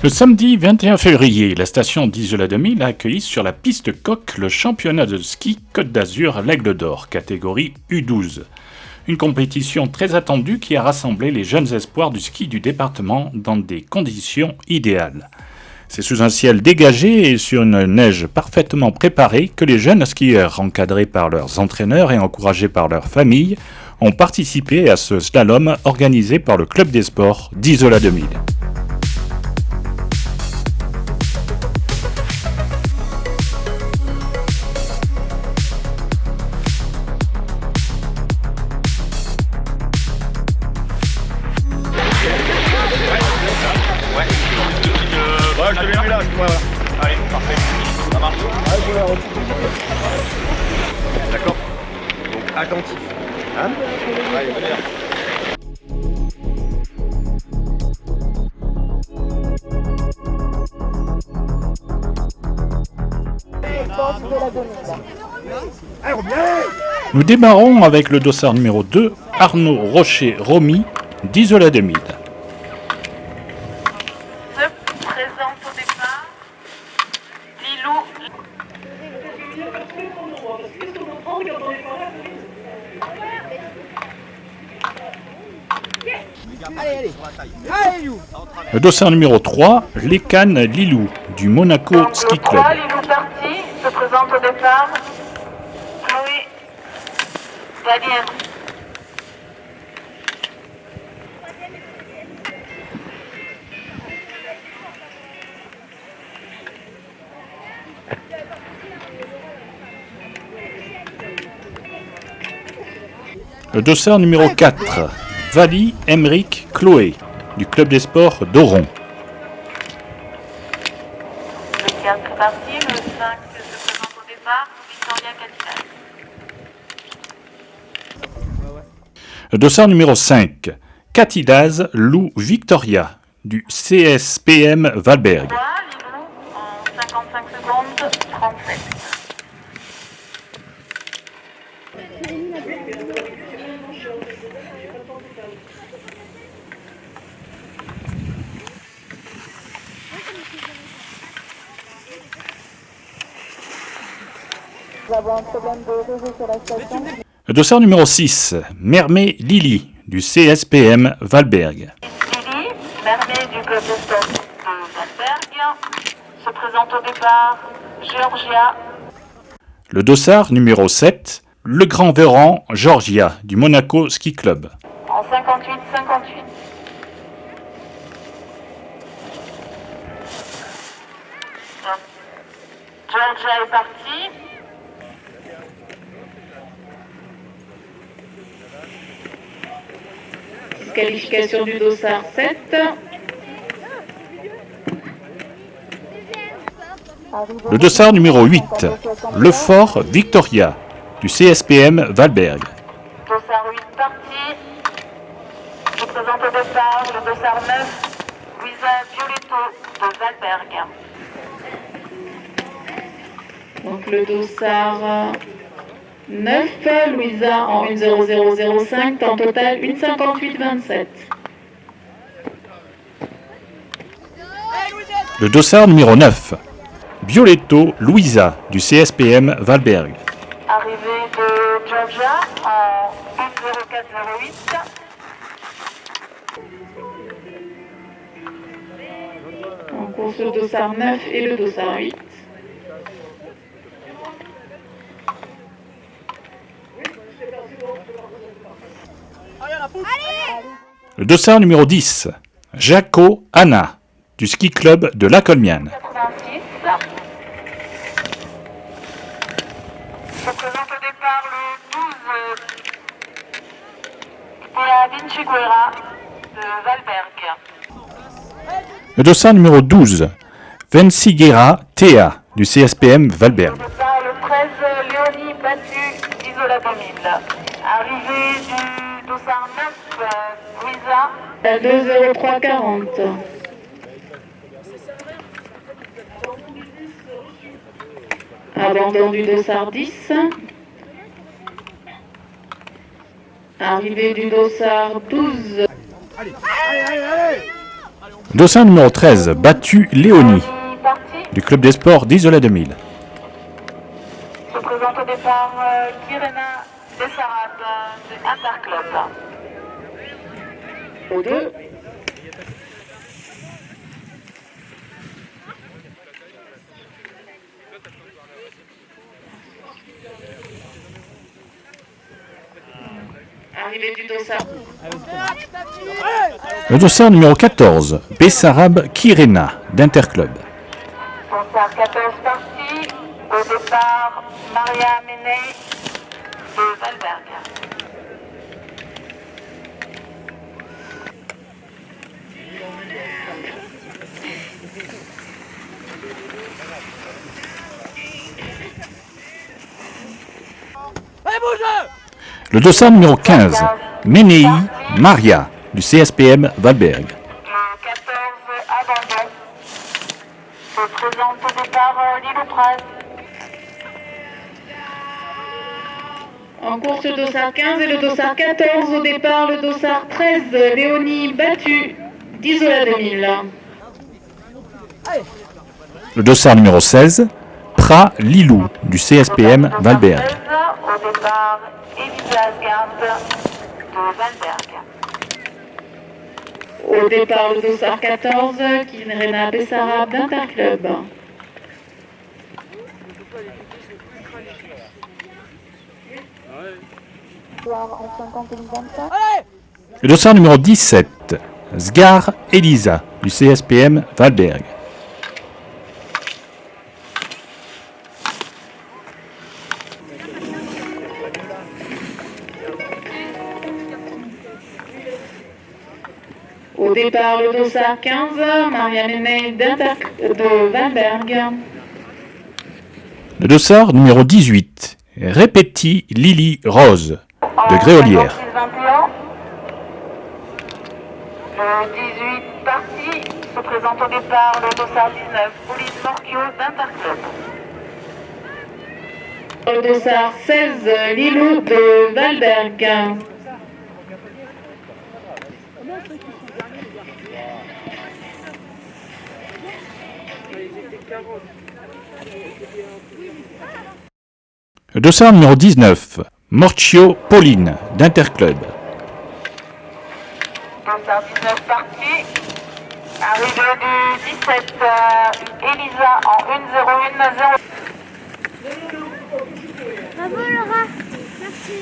Le samedi 21 février, la station d'Isola 2000 a accueilli sur la piste Coq le championnat de ski Côte d'Azur l'Aigle d'Or, catégorie U12. Une compétition très attendue qui a rassemblé les jeunes espoirs du ski du département dans des conditions idéales. C'est sous un ciel dégagé et sur une neige parfaitement préparée que les jeunes skieurs, encadrés par leurs entraîneurs et encouragés par leurs familles, ont participé à ce slalom organisé par le club des sports d'Isola 2000. Ouais, je te l'ai mis là, voilà. Allez, parfait. Ça marche. D'accord. Donc attentif. Hein? Allez, venez là. Nous démarrons avec le dossard numéro 2, Arnaud Rocher-Romy d'Isola 2000. Présente au départ, Lilou. Le dossard numéro 3, Lécane Lilou du Monaco Ski Club. Lilou parti, se présente au départ, Chloé Daniel. Le dossard numéro 4, Vali Emeric Chloé du club des sports d'Oron. Le 4 est parti, le 5 se présente au départ, Victoria Catinaz. Le dossard numéro 5, Catidaz Lou Victoria du CSPM Valberg. Lilou en 55 secondes, 37. Le dossard numéro 6, Mermé Lily du CSPM Valberg. Lily, Mermet du club de sport de Valberg, se présente au départ, Georgia. Le dossard numéro 7, Le Grand Véran Georgia du Monaco Ski Club. En 58-58. Georgia est parti. Qualification du dossard 7. Le dossard numéro 8, Le Fort Victoria du CSPM Valberg. Dossard 8 parti. Je présente au départ le dossard 9, Louisa Violetto de Valberg. Donc le dossard 9, Louisa en 1.0005, temps total 1.58.27. Le dossard numéro 9, Violetto Louisa du CSPM Valberg. Arrivée de Georgia en 1.0408. En course le dossard 9 et le dossard 8. Le dossard numéro 10, Jaco Anna du ski club de La Colmiane. 86. Je présente au départ le 12, Théa Vinciguera de Valberg. Le dossard numéro 12, Venciguera Théa du CSPM Valberg. Au départ le 13, Léonie Battu d'Isola 2000. Arrivée du dossard 9, Louisa. À 2.03.40. Abandon du dossard 10. Arrivée du dossard 12. Allez, allez, allez, allez. Dossard numéro 13, battu Léonie, Parti. du club des sports d'Isola 2000. Se présente au départ Kirena Bessarab de Interclub. Au 2. Arrivée du Dossard. Le dossard numéro 14, Bessarab Kirena, d'Interclub. Dossard 14 parti. Au départ, Maria Ménet de Valberg. Le dossard numéro 15, Menei Maria, du CSPM Valberg. Le 14 abandon. Se présente au départ Lilo Praz. En course le Dossard 15 et le Dossard 14. Au départ, le Dossard 13, Léonie battu d'Isola 2000. Le dossard numéro 16, Pra Lilou, du CSPM Valberg. Au départ, Elisa Asgard de Valberg. Au départ, le Dossard 14, Kirena Bessarab d'Interclub. Le dossard numéro 17, Sgar Elisa, du CSPM Valberg. Au départ, le Dossard 15, Maria Ménet de Valberg. Le dossard numéro 18, Répéti Lily Rose, de Gréolière. 21. Le 18 parti se présente au départ le Dossard 19, Pauline Morchio d'Interclub. Le Dossard 16, Lilou de Valberg. Le dossard numéro 19, Morchio Pauline, d'Interclub. Dossard 19 parti. Arrivée du 17, Elisa en 1-0-1-0. Bravo Laura, merci.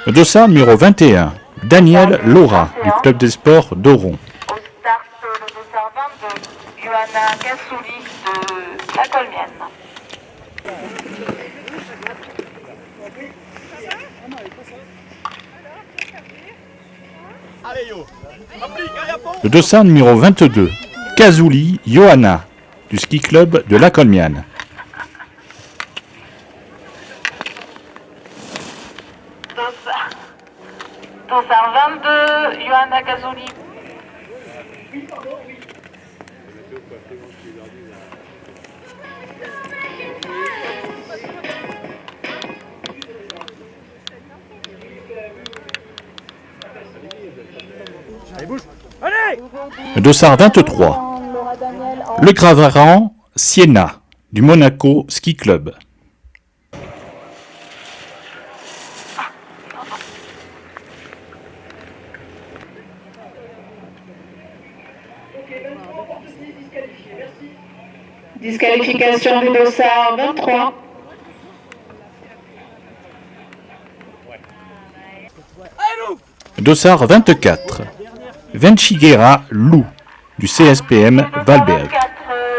Le dossard numéro 21, Daniel Laura, du club des sports d'Oron. Au start, le Dossard 22, Johanna Kassouli de La Colmienne. Le dossard numéro 22, Kazouli Johanna, du ski club de La Colmiane. Dossard 22, Johanna Kassouli. Le dossard 23, Le Gravaran Siena, du Monaco Ski Club. Disqualification du Dossard 23. Dossard 24, Venchiguera Lou, du CSPM Valberg. 24,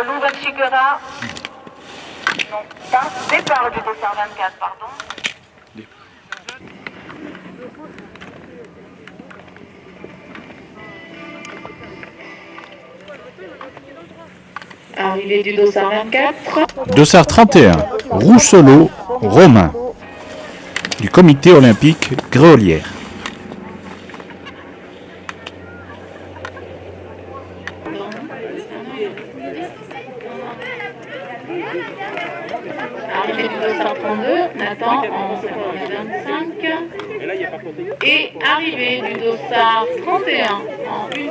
Lou Venchiguera. Non, pas départ du Dossard 24, pardon. Arrivée du Dossard 24. Dossard 31, Roussolo Romain, du comité olympique Gréolière. Arrivée du Dossard 32. Nathan en 25. Et arrivée du dossard 31 en 1-2-0.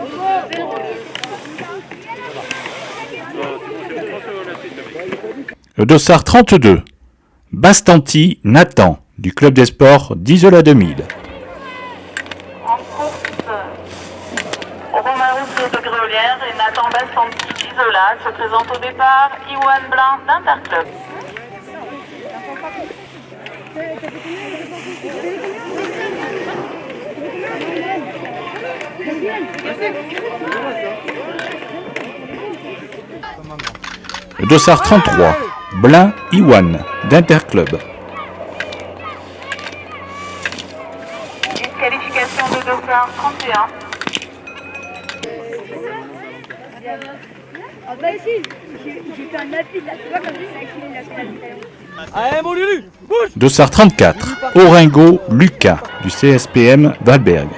Le dossard 32, Bastanti Nathan, du club des sports d'Isola 2000. En course, Romain Rousseau de Gréolière et Nathan Bastanti d'Isola se présentent au départ. Iwan Blanc d'Interclub. Le dossard 33, Blin Iwan, d'Interclub. Disqualification de dossard 31. Ah bah si, j'ai fait un appui là, tu vois comme ça, il a fait la Allez, mon Lulu, bouge! Dossard 34, Oringo Lucas, du CSPM Valberg.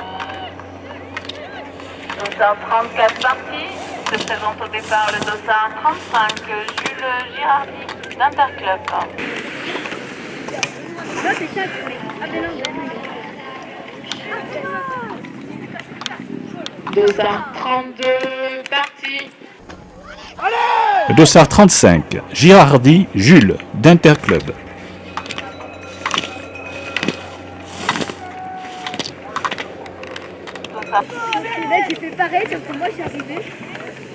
Dossard 34 parti. Se présente au départ le dossard 35, Jules Girardi d'Interclub. Non, c'est ça. Ah ben non. Dossard 32 parti. Le dossard 35, Girardi Jules, d'Interclub. Dossard Et là, j'ai fait pareil, sauf que moi, je suis arrivée.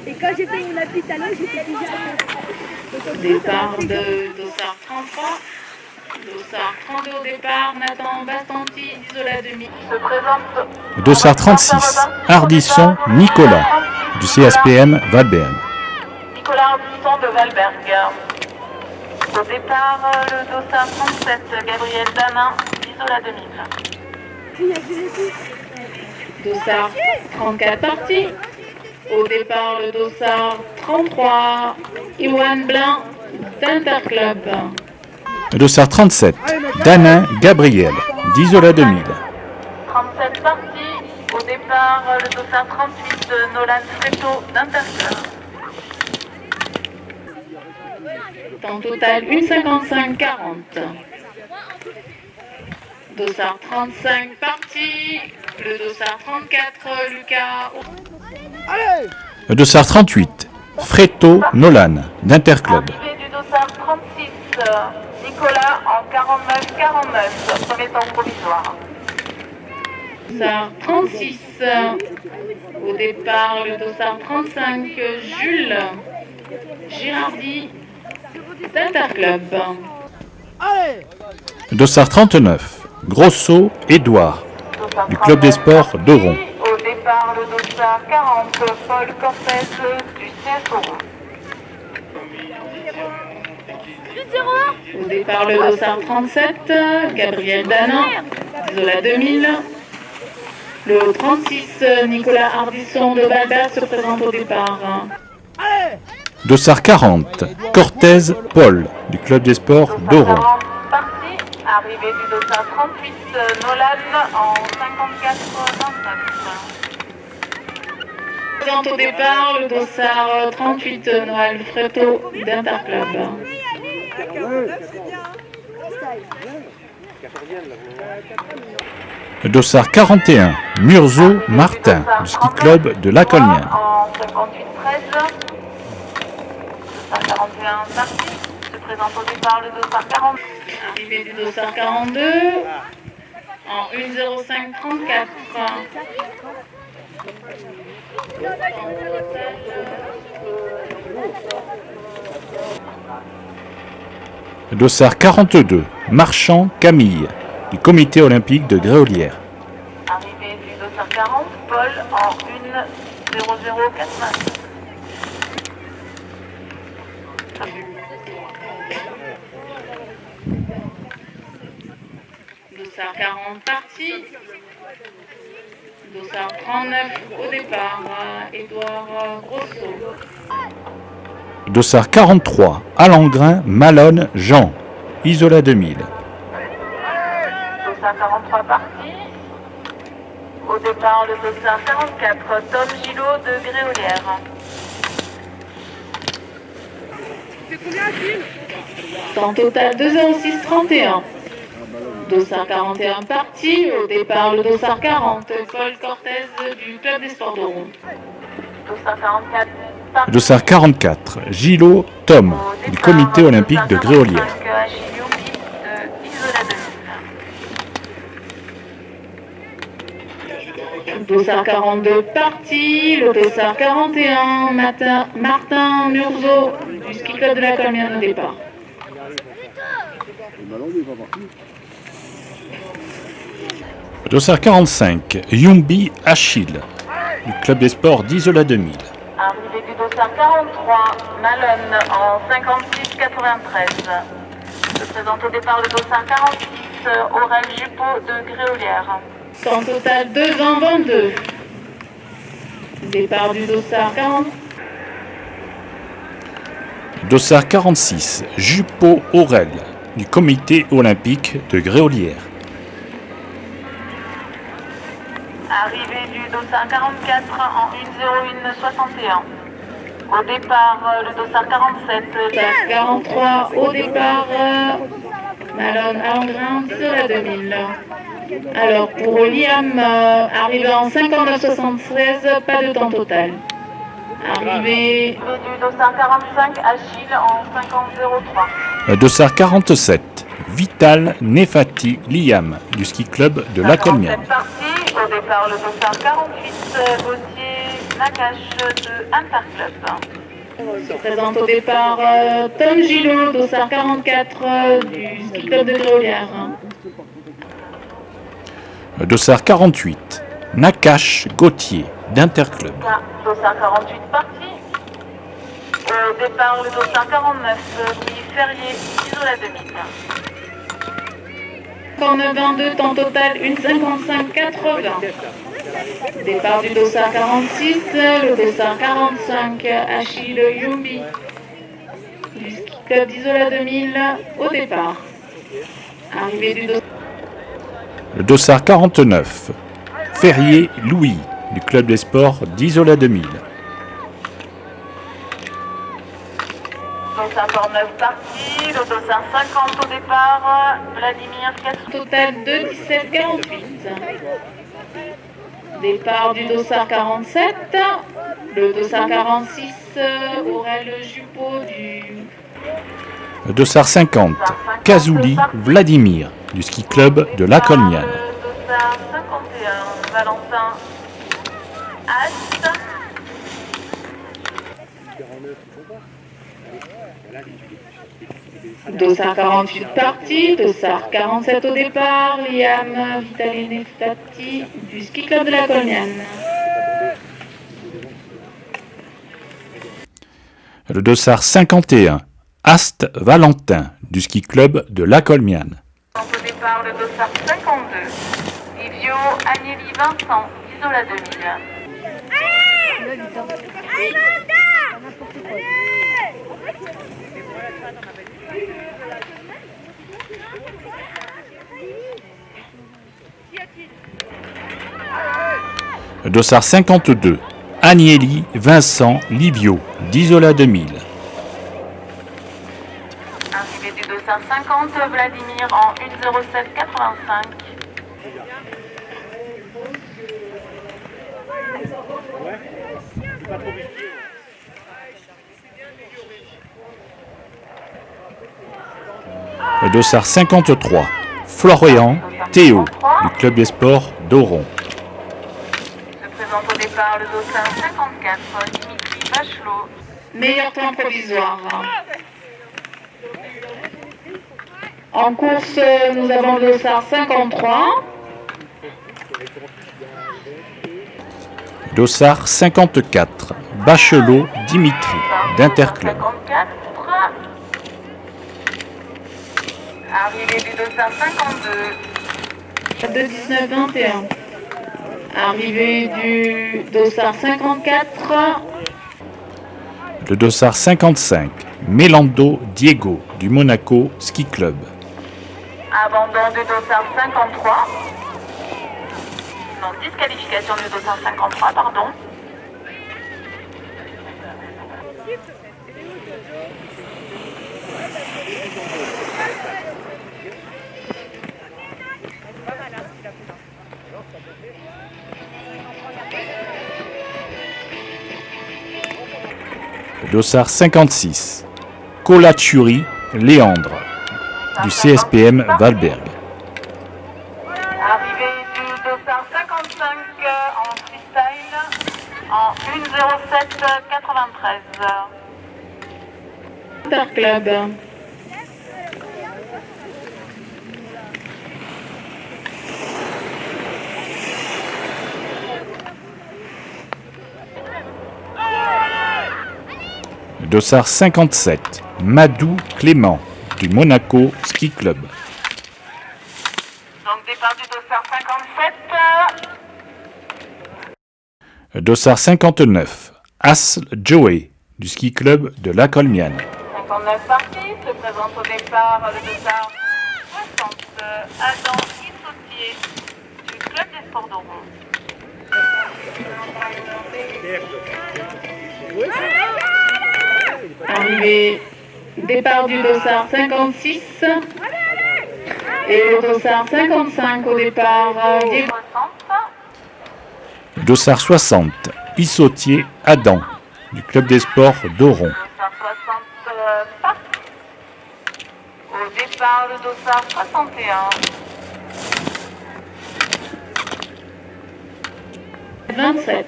Et quand j'ai fait mon appui talon, j'étais déjà à Départ de dossard 33. Dossard 32 au départ. Nathan Bastanti d'Isola 2000. se présente. Le dossard 36, Ardisson Nicolas, du CSPM Valberg. Nicolas Ardisson de Valberg. Au départ, le dossard 37, Gabriel Danin d'Isola 2000. Dossard 34 parti. Au départ, le dossard 33, Iwan Blanc d'Interclub. Le dossard 37, Danin Gabriel, d'Isola 2000. 37 parti. Au départ, le dossard 38, Nolan Fretto d'Interclub. Temps total 1,55,40. Dossard 35 parti. Le dossard 34, Lucas. Le dossard 38, Fretto Nolan, d'Interclub. Arrivée du dossard 36, Nicolas en 49-49, premier temps provisoire. Dossard 36. Au départ, le dossard 35, Jules Girardi d'Interclub. Le dossard 39, Grosso Édouard, Dossard du club des 39 sports d'Oron. Au départ, le dossard 40, Paul Cortez du CSO. Au départ, le dossard 37, Gabriel Danin, Isola 2000. Le 36, Nicolas Ardisson de Valberg se présente au départ. Dossard 40, Cortez Paul, du club des sports Dossard d'Oron. 40 parti. Arrivée du dossard 38, Nolan en 54-29. Présente au départ, le dossard 38, Noël Fretto d'Interclub. Le dossard 41, Murzo Martin, du ski club de La Colnière. En 58-13. Dossard 41 parti. Se présente au départ le dossard 40. Arrivée du dossard 42 en 1,05,34. Le dossard 42, Marchand Camille, du comité olympique de Gréolière. Arrivée du dossard 40, Paul en 1-0-0-4-9. Dossard 40 parti. Dossard 39 au départ, Édouard Grosso. Dossard 43, Alengrin Malone Jean, Isola 2000. Dossard 43 parti. Au départ, le dossard 44, Tom Gillot de Gréolière. Temps total 2,06,31. Dossard 41 parti, au départ le Dossard 40, Paul Cortez du Club des Sports d'Oron. Dossard 44 parti. Dossard 44, Gillot Tom, Au du départ, comité olympique de Dossard Gréolière. 45, Achille Youmi de Isola 2000. Dossard 42 parti, le Dossard 41, Martin Murzo du Ski Club de la Colmiane au départ. Dossard 45, Yumbi Achille, du club des sports d'Isola 2000. Arrivée du Dossard 43, Malone en 56-93. Se présente au départ le Dossard 46, Aurel Juppot de Gréolière. En total 2 ans 22. Départ du Dossard 40. Dossard 46, Juppot Aurel, du comité olympique de Gréolière. Arrivée du Dossard 44 en 1-0-1-61. Au départ, le Dossard 47. Dossard 43 au départ, Malone Alengrin, Isola 2000. Alors pour Liam, arrivé en 59-73, pas de temps total. Arrivé Du Dossard 45, Achille en 50-03. Dossard 47, Vital Nefati Liam, du ski club de La Colmiane. Parti. Au départ, le Dossard 48, Gauthier Nakache de Interclub. se présente au départ Tom Gillot, Dossard 44 du ski club de Gréolière. Dossard 48, Nakache Gauthier, d'Interclub. Dossard 48 parti. Au départ, le Dossard 49, Louis Ferrier, Isola 2000. 22 temps total, 1,55,80. Départ du Dossard 46, le Dossard 45, Achille Yumbi du ski club d'Isola 2000 au départ. Arrivée du Dossard. Le Dossard 49, Ferrier Louis, du club des sports d'Isola 2000. Dossard 49 parti, le Dossard 50 au départ, Vladimir Kassou. Total 2,17,48. Départ du Dossard 47, le Dossard 46, Aurel Juppot du... Le Dossard 50, Kazouli Vladimir, du ski club de La Colmiane. Le Dossard 51, Valentin Ast. Dossard 48 parti, Dossard 47 au départ, Liam Vitalé Nefati du ski club de La Colmiane. Le Dossard 51, Ast Valentin, du ski club de La Colmiane. Au départ, le Dossard 52, Livio Agnelli Vincent, Isola 2000. Le Dossard 52, Agnelli Vincent Livio, d'Isola 2000. Arrivée du Dossard 50, Vladimir en 1,07,85. Le Dossard 53, Florian Théo, du club des sports d'Oron. Se présente au départ le Dossard 54, Dimitri Bachelot. Meilleur temps provisoire. En course, nous avons le Dossard 53, Dossard 54, Bachelot Dimitri, d'Interclub. 54. Arrivée du Dossard 52. de 19-21. Arrivée du Dossard 54, Le Dossard 55, Mélando Diego, du Monaco Ski Club. Abandon du Dossard 53. Non, disqualification du Dossard 53, pardon. Dossard 56. Colachuri Léandre du CSPM Valberg. Arrivée du dossard 55 en freestyle en 1:07:93. Interclub. Dossard 57. Madou Clément du Monaco Ski Club. Donc départ du dossard 57. Dossard 59. Asl Joey du Ski Club de La Colmiane. 59 parties, se présente au départ le dossard 60. Adam Issautier du Club des Sports d'Oron. Arrivée, départ du dossard 56 et le dossard 55 au départ. Diego. 60. Dossard 60. Issautier Adam du Club des Sports d'Oron. Dossard 60 parties. Au départ le dossard 61. 27.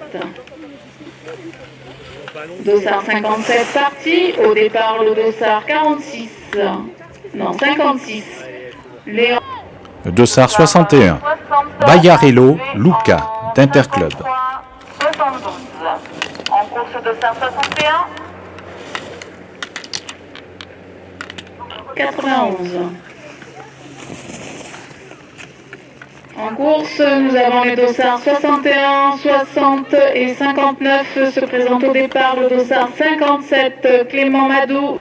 Dossard 57 parti. Au départ, le dossard 46. Non, 56. Léon. Dossard 61. Bayarello Luca d'Interclub. 72. En course dossard 61. 91. En course, nous avons les dossards 61, 60 et 59 se présentent au départ. Le dossard 57, Clément Madou.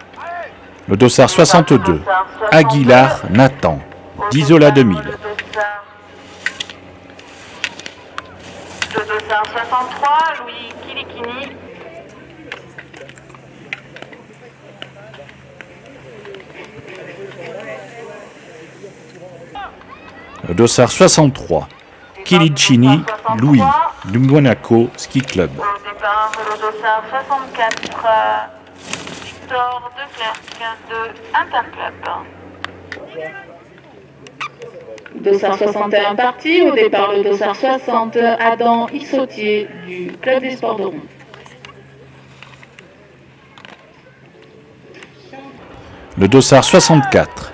Le dossard 62. Aguilar Nathan d'Isola 2000. Le dossard 63, Louis Kilikini. Le dossard 63. Kilicini Louis du Monaco Ski Club. Au départ, le dossard 64, Victor Declercq de Interclub. Dossard 61 parti. Au départ, le dossard 60, Adam Issautier du Club des Sports d'Oron. Le dossard 64.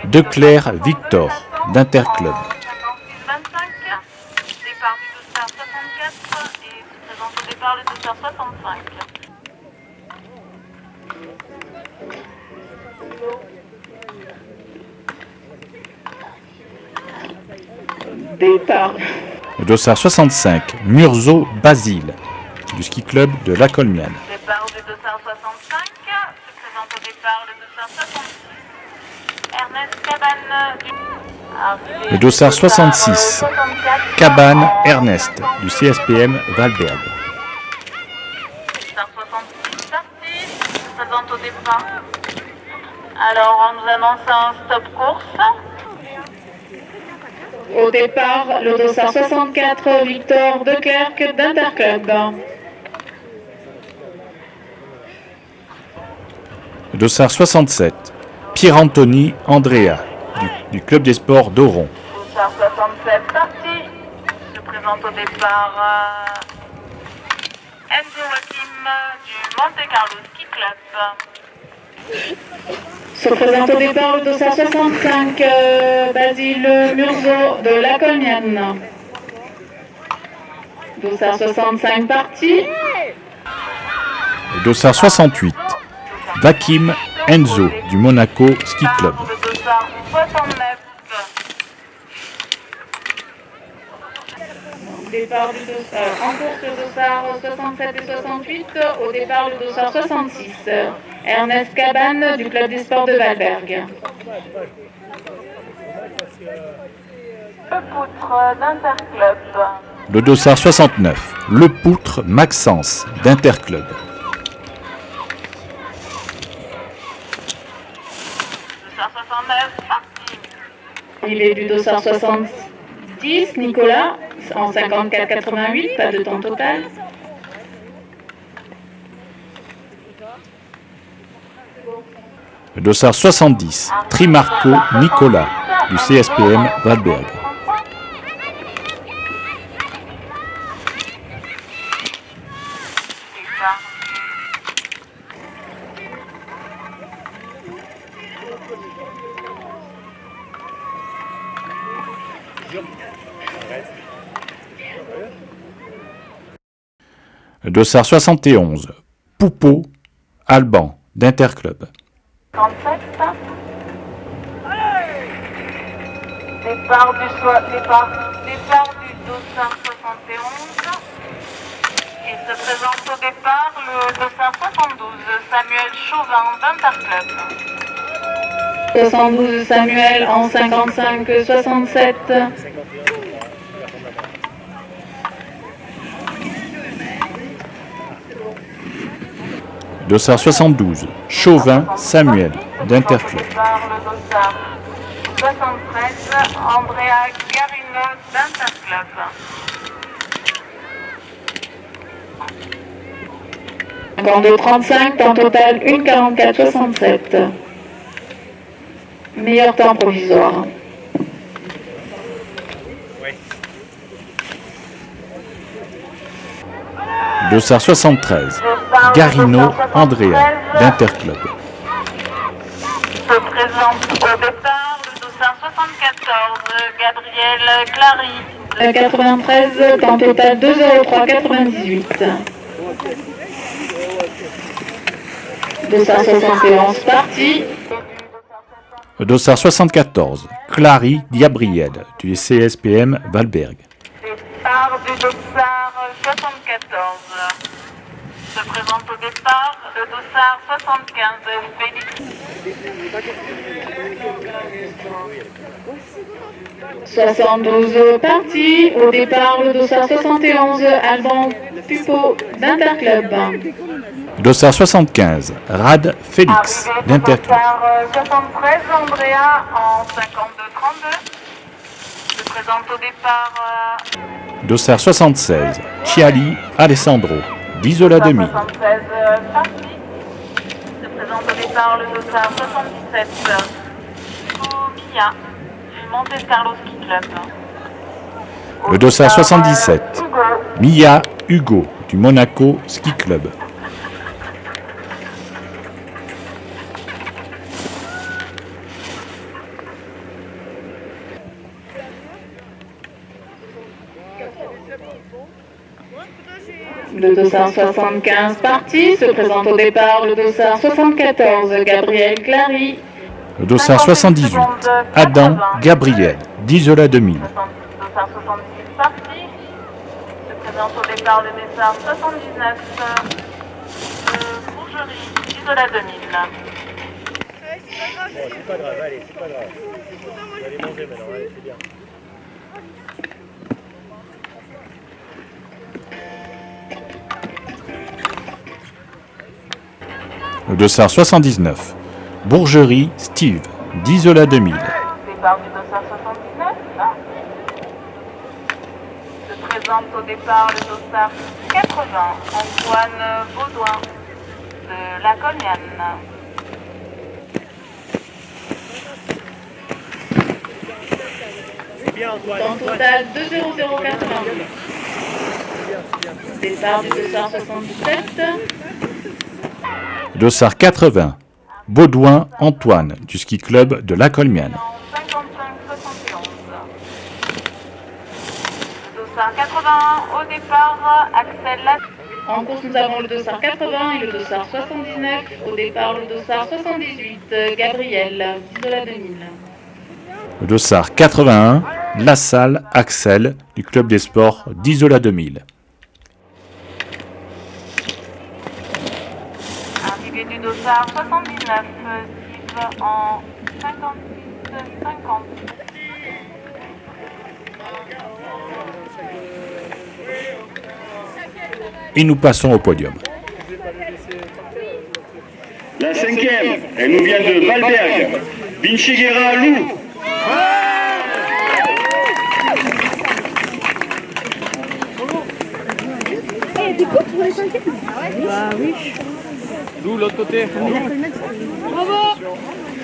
Declercq Victor d'Interclub. 56-25, départ du dossard 64 et se présente au départ le dossard 65. Départ. Le dossard 65. Murzo Basile du Ski Club de La Colmiane. Départ du dossard 65, se présente au départ le dossard 66. Ernest Cabane du... Le dossard 66. Cabane Ernest du CSPM Valberg. Dossard 66 parti, se présente au départ. Alors on nous annonce un stop course. Au départ, le dossard 64, Victor Declercq d'Interclub. Le dossard 67. Pierre-Anthony Andrea du Club des Sports d'Oron. Dossard 67 parti, se présente au départ Enzo Wakim du Monte Carlo Ski Club. Se présente au départ le dossard 65, Basile Murzo de La Colmiane. Dossard 65 parti. Le dossard 68. Vakim Enzo du Monaco Ski Club. Le dossard 69. Départ du dossard, en course le dossard 67 et 68, au départ le dossard 66, Ernest Cabane du Club des Sports de Valberg. Le poutre d'Interclub. Le dossard 69. Le Poutre Maxence d'Interclub. Dossard 69 parti. Il est du dossard 70, Nicolas, en 54-88, pas de temps total. Le dossard 70, Trimarco Nicolas, du CSPM Valberg. Le dossard 71, Poupeau Alban, d'Interclub. 37. Départ du dossard 71. Et se présente au départ le dossard 72, Samuel Chauvin d'Interclub. 72 Samuel en 55-67. Dossard 72, Chauvin Samuel, d'Interclub. Le dossard 73, Andrea Garino d'Interclub. Encore de 35, temps total 1:44-67. Meilleur temps provisoire. Dossard 73, Garino Andrea, d'Interclub. Se présente au départ le dossard 74, Gabriel Clary. 93, temps total 2:03-98. Dossard 71 parti. Dossard 74, Clary Gabriel, du CSPM Valberg. Départ du dossard 74. Se présente au départ le dossard 75, Félix. 72 parti. Au départ, le dossard 71, Alban Pupo d'Interclub. Dossard 75, Rad Félix, Arrivé du d'Interclub. dossard 73, Andrea en 52-32. Se présente au départ Dossard 76, Chiali Alessandro, d'Isola 2000. 76 parti. Se présente au départ le dossard 77, Mia du Monte Carlo Ski Club. Le dossard 77, Hugo. Mia Hugo, du Monaco Ski Club. Le dossard 75 parti. Se présente au départ le dossard 74, Gabriel Clary. Le dossard 78, Adam Gabriel, d'Isola 2000. Dossard 76 parti. Se présente au départ le dossard 79, Bourgerie, Isola 2000. C'est pas grave, allez, c'est pas grave. Vous allez manger maintenant, allez, c'est bien. Le dossard 79, Bourgerie Steve, d'Isola 2000. Départ du dossard 79. Se présente au départ le dossard 80, Antoine Baudouin de La Cognane. C'est bien, Antoine. Temps total 2:00-80. Départ du dossard 77. Dossard 80, Baudouin Antoine, du ski club de La Colmiane. En 55-71. Le dossard 81 au départ, Axel Latte. En course, nous avons le dossard 80 et le dossard 79. Au départ, le dossard 78, Gabriel, d'Isola 2000. Le dossard 81, Lassalle Axel, du club des sports d'Isola 2000. Arrivée du dossard 79, Steve en 56-50. Et nous passons au podium. La cinquième, elle nous vient de Valberg. Vinchiguera Lou. Et du coup, pour les 5e. Bah oui. D'où l'autre côté.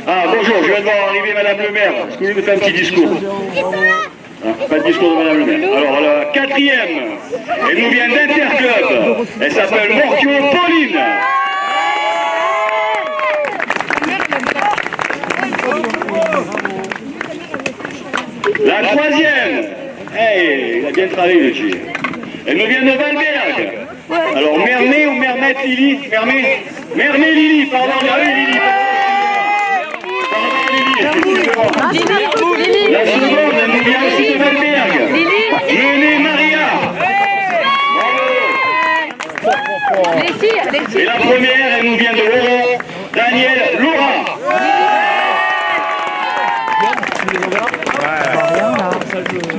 Ah, bonjour, je viens de voir arriver Madame le maire. Est-ce que vous voulez me faire un petit discours? Ah, pas de discours de Madame le maire. Alors, la quatrième, elle nous vient d'Interclub. Elle s'appelle Morchio Pauline. La troisième, hey, il a bien travaillé le G. Elle nous vient de Valberg. Alors, Mermet ou Mermet Lily? Mermet? Mermet Lily, pardon, Mermet Lily. La seconde, elle nous vient aussi de Valberg. Menée Maria. Bravo. Les filles. Et la première, elle nous vient de Laurent. Daniel Laura.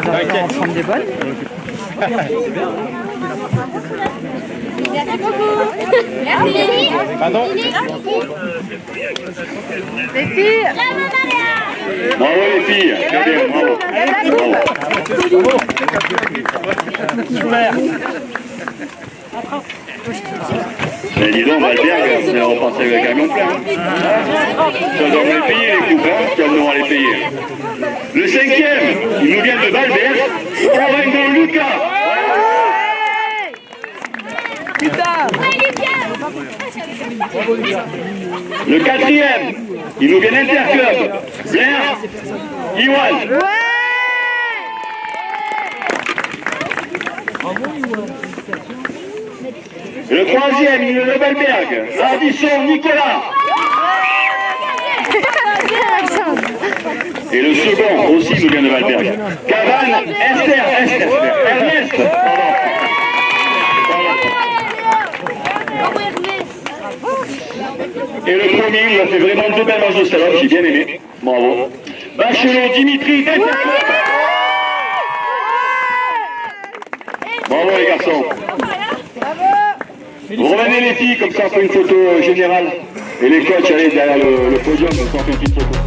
On va prendre des balles. Merci beaucoup. Merci. Pardon? Les filles. Bravo les filles. Très bien, bravo. Mais dis donc, Valberg, vous allez repenser avec un camion plein. Ça doit les payer les coupes, hein, qu'elles n'auront à les payer. Le cinquième, il nous vient de Valberg, Orengo Lucas. Le quatrième, il nous vient d'Interclub, Blair, Iwan. Et le troisième, il est de Valberg, Ardisson Nicolas. Et le second aussi nous vient de Valberg. Cabane Ernest. Et le premier, il a fait vraiment deux belles manches de salope, j'ai bien aimé. Bravo. Bachelot Dimitri d'Interclub. Bravo les garçons. Vous revenez les filles, comme ça on fait une photo générale. Et les coachs, allez derrière le podium, comme ça on fait une petite photo.